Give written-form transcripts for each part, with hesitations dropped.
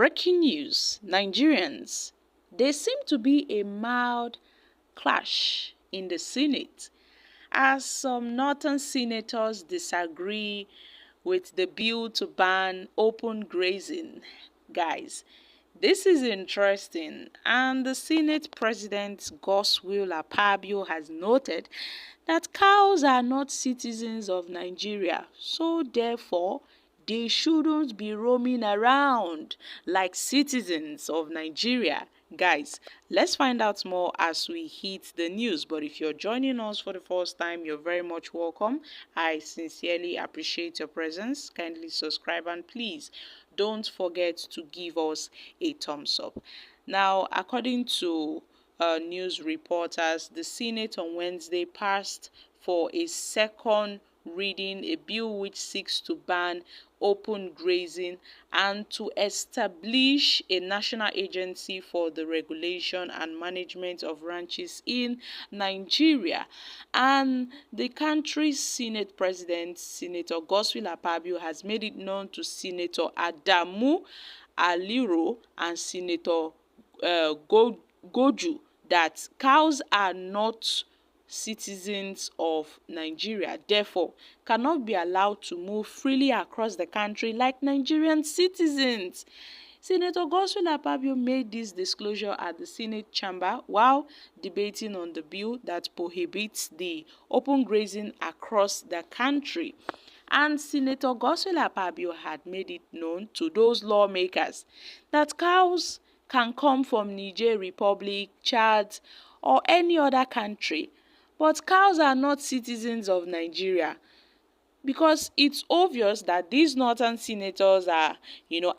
Breaking news, Nigerians. There seemed to be a mild clash in the Senate as some northern senators disagree with the bill to ban open grazing. Guys, this is interesting, and the Senate President Godswill Akpabio has noted that cows are not citizens of Nigeria, so therefore they shouldn't be roaming around like citizens of Nigeria. Guys, let's find out more as we hit the news. But if you're joining us for the first time, you're very much welcome. I sincerely appreciate your presence. Kindly subscribe and please don't forget to give us a thumbs up. Now, according to news reporters, the Senate on Wednesday passed for a second reading a bill which seeks to ban open grazing and to establish a national agency for the regulation and management of ranches in Nigeria. And the country's Senate President, Senator Godswill Akpabio, has made it known to Senator Adamu Aliro and Senator Goju that cows are not citizens of Nigeria, therefore cannot be allowed to move freely across the country like Nigerian citizens. Senator Godswill Akpabio made this disclosure at the Senate chamber while debating on the bill that prohibits the open grazing across the country. And Senator Godswill Akpabio had made it known to those lawmakers that cows can come from Niger Republic, Chad, or any other country, but cows are not citizens of Nigeria, because it's obvious that these northern senators are,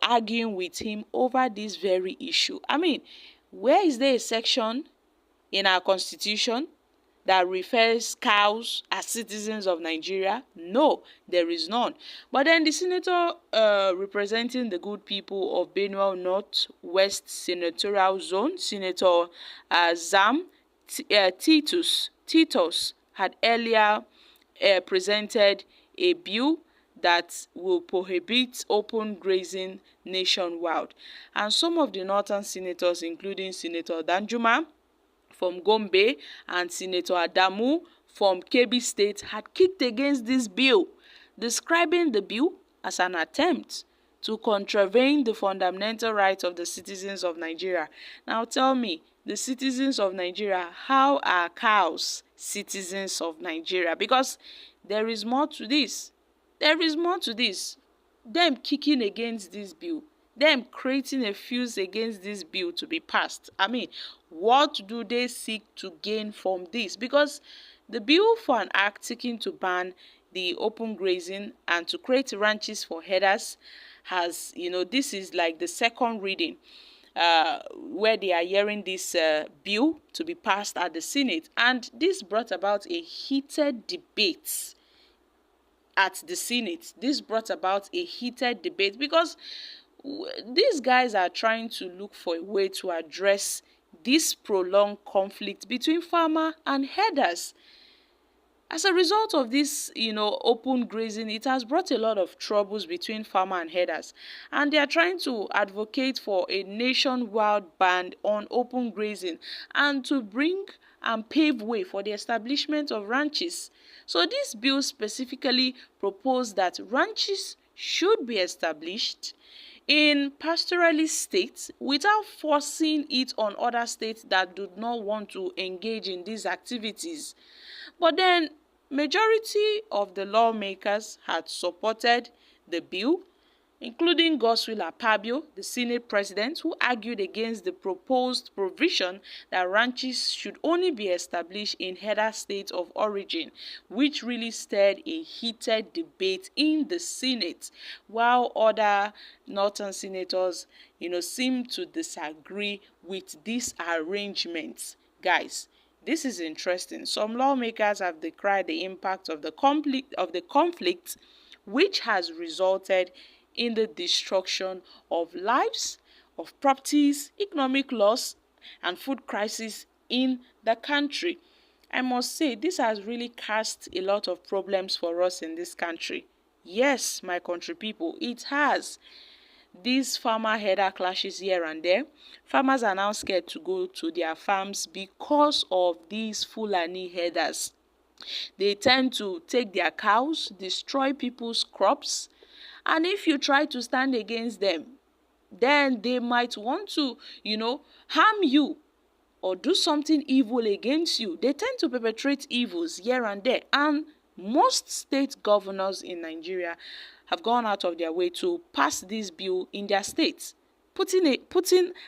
arguing with him over this very issue. I mean, where is there a section in our constitution that refers cows as citizens of Nigeria? No, there is none. But then the senator representing the good people of Benue North West Senatorial Zone, Senator Zam Titus, had earlier presented a bill that will prohibit open grazing nationwide. And some of the northern senators, including Senator Danjuma from Gombe and Senator Adamu from Kebbi State, had kicked against this bill, describing the bill as an attempt to contravene the fundamental rights of the citizens of Nigeria. Now tell me, the citizens of Nigeria, how are cows citizens of Nigeria? Because there is more to this. There is more to this. Them kicking against this bill, them creating a fuse against this bill to be passed. I mean, what do they seek to gain from this? Because the bill for an act seeking to ban the open grazing and to create ranches for herders has, this is like the second reading where they are hearing this bill to be passed at the Senate. And this brought about a heated debate at the Senate. This brought about a heated debate because these guys are trying to look for a way to address this prolonged conflict between farmer and herders. As a result of this, open grazing, it has brought a lot of troubles between farmer and herders. And they are trying to advocate for a nationwide ban on open grazing and to bring and pave way for the establishment of ranches. So this bill specifically proposed that ranches should be established in pastoralist states without forcing it on other states that do not want to engage in these activities. But then majority of the lawmakers had supported the bill, including Godswill Akpabio, the Senate President, who argued against the proposed provision that ranches should only be established in herder states of origin, which really stirred a heated debate in the Senate, while other northern senators, seemed to disagree with these arrangements. Guys, this is interesting. Some lawmakers have decried the impact of the conflict, which has resulted in the destruction of lives, of properties, economic loss, and food crisis in the country. I must say, this has really cast a lot of problems for us in this country. Yes, my country people, it has. these farmer herder clashes here and there. Farmers are now scared to go to their farms because of these Fulani herders. They tend to take their cows, destroy people's crops, and if you try to stand against them, then they might want to, harm you or do something evil against you. They tend to perpetrate evils here and there, and most state governors in Nigeria have gone out of their way to pass this bill in their states, putting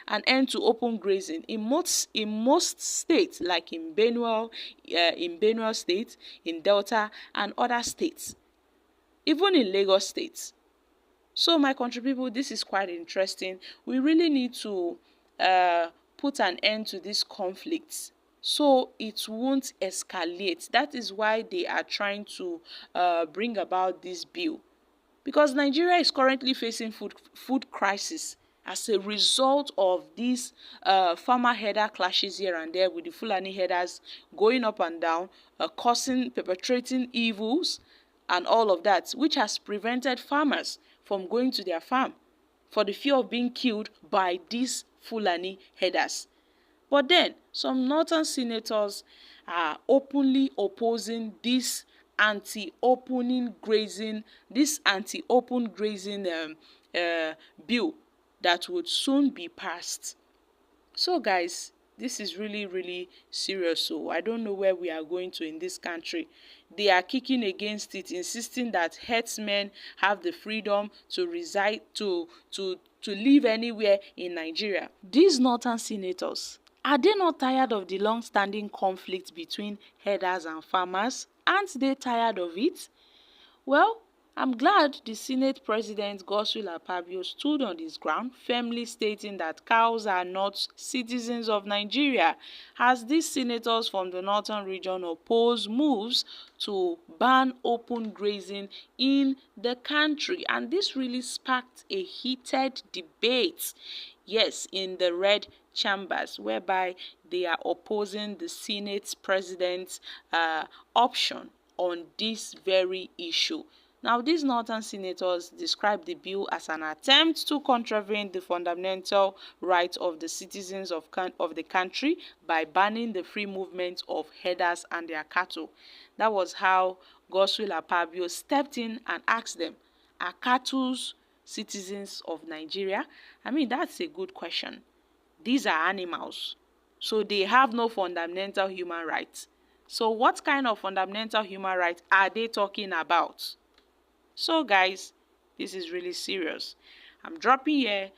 an end to open grazing in most states, like in Benue State, in Delta, and other states, even in Lagos State. So my country people, this is quite interesting. We really need to put an end to this conflict so it won't escalate. That is why they are trying to bring about this bill, because Nigeria is currently facing food crisis as a result of these farmer herder clashes here and there, with the Fulani herders going up and down, perpetrating evils and all of that, which has prevented farmers from going to their farm for the fear of being killed by these Fulani herders. But then some northern senators are openly opposing this anti-open grazing bill that would soon be passed. So guys, this is really, really serious. So I don't know where we are going to in this country. They are kicking against it, insisting that herdsmen have the freedom to reside, to live anywhere in Nigeria. These northern senators, are they not tired of the long-standing conflict between herders and farmers? Aren't they tired of it? Well, I'm glad the Senate President Godswill Akpabio stood on his ground, firmly stating that cows are not citizens of Nigeria, as these senators from the northern region oppose moves to ban open grazing in the country. And this really sparked a heated debate, yes, in the red chambers, whereby they are opposing the Senate President's option on this very issue. Now, these northern senators described the bill as an attempt to contravene the fundamental rights of the citizens of the country by banning the free movement of herders and their cattle. That was how Godswill Akpabio stepped in and asked them, are cattle citizens of Nigeria? I mean, that's a good question. These are animals, so they have no fundamental human rights. So what kind of fundamental human rights are they talking about? So guys, this is really serious. I'm dropping here